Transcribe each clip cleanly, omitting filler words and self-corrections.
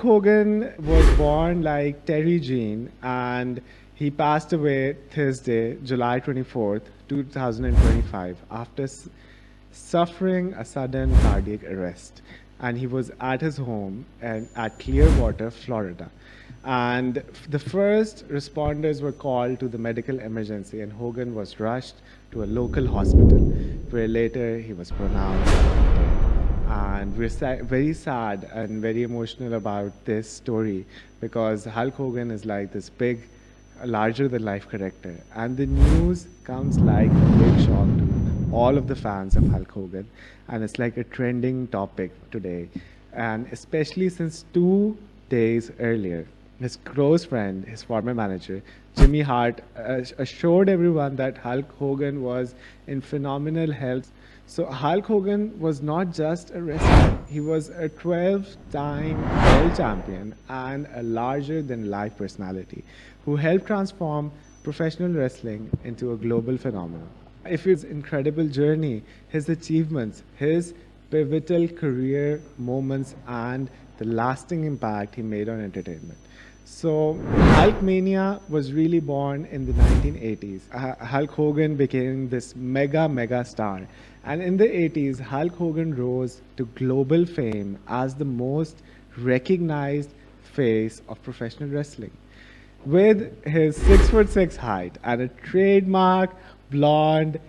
Hogan was born like Terry Gene and he passed away Thursday, July 24th, 2025, after suffering a sudden cardiac arrest. And he was at his home at Clearwater, Florida. And the first responders were called to the medical emergency, and Hogan was rushed to a local hospital, where later he was pronounced dead. And we're very sad and very emotional about this story because Hulk Hogan is like this big, larger than life character. And the news comes like a big shock to all of the fans of Hulk Hogan. And it's like a trending topic today. And especially since 2 days earlier, his close friend, his former manager, Jimmy Hart, assured everyone that Hulk Hogan was in phenomenal health. So Hulk Hogan was not just a wrestler, he was a 12-time world champion and a larger-than-life personality who helped transform professional wrestling into a global phenomenon. If his incredible journey, his achievements, his pivotal career moments, and the lasting impact he made on entertainment. So, Hulkmania was really born in the 1980s. Hulk Hogan became this mega star. And in the 80s, Hulk Hogan rose to global fame as the most recognized face of professional wrestling. With his 6'6" height and a trademark blonde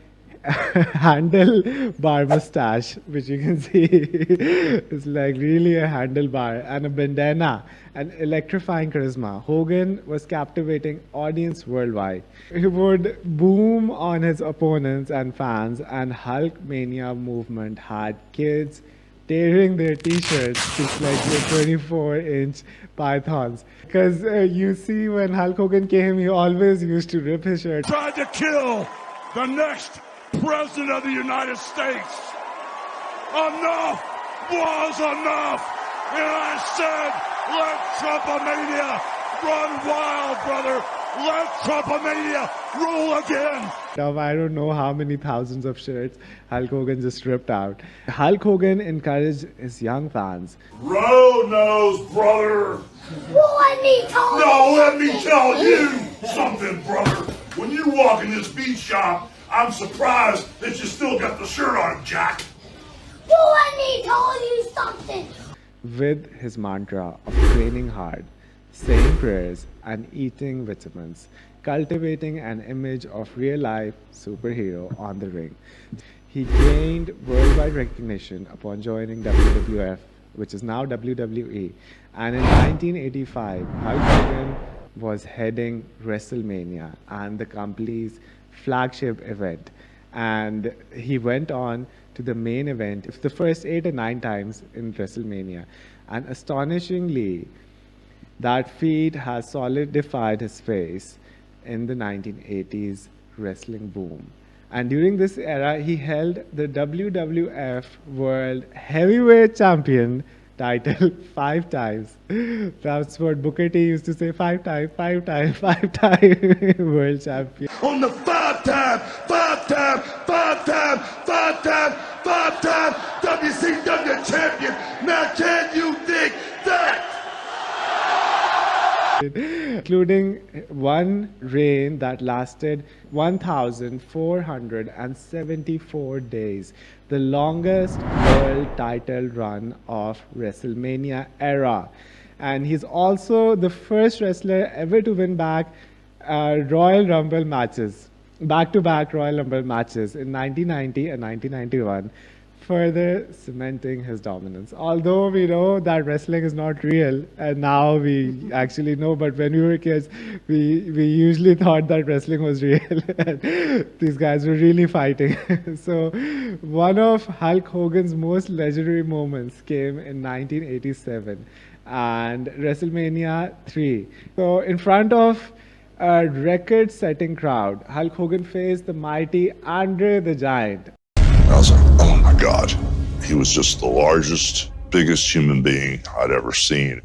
handlebar mustache, which you can see is like really a handlebar, and a bandana and electrifying charisma, Hogan was captivating audience worldwide. He would boom on his opponents and fans, and Hulkmania movement had kids tearing their t-shirts just like the 24-inch pythons. Because you see, when Hulk Hogan came, he always used to rip his shirt. Tried to kill the next President of the United States. Enough was enough. And I said, let Trumpomania run wild, brother. Let Trumpomania rule again. I don't know how many thousands of shirts Hulk Hogan just ripped out. Hulk Hogan encouraged his young fans. Road nose, brother. Well, let me tell you something, brother. When you walk in this beat shop, I'm surprised that you still got the shirt on, Jack. Well, let me tell you something. With his mantra of training hard, saying prayers, and eating vitamins, cultivating an image of real-life superhero on the ring. He gained worldwide recognition upon joining WWF, which is now WWE, and in 1985, Hulk Hogan was heading WrestleMania and the company's flagship event. And he went on to the main event the first 8 or 9 times in WrestleMania. And astonishingly, that feat has solidified his face in the 1980s wrestling boom. And during this era, he held the WWF World Heavyweight Champion title 5 times. That's what Booker T used to say, 5 times world champion. On the 5-time WCW champion. Now can you dig that? Including one reign that lasted 1,474 days, the longest world title run of WrestleMania era. And he's also the first wrestler ever to win back Royal Rumble matches, back-to-back Royal Rumble matches in 1990 and 1991, further cementing his dominance. Although we know that wrestling is not real, and now we actually know, but when we were kids, we usually thought that wrestling was real. These guys were really fighting. So one of Hulk Hogan's most legendary moments came in 1987 and WrestleMania 3. So in front of a record-setting crowd, Hulk Hogan faced the mighty Andre the Giant. I was like, oh my God. He was just the largest, biggest human being I'd ever seen.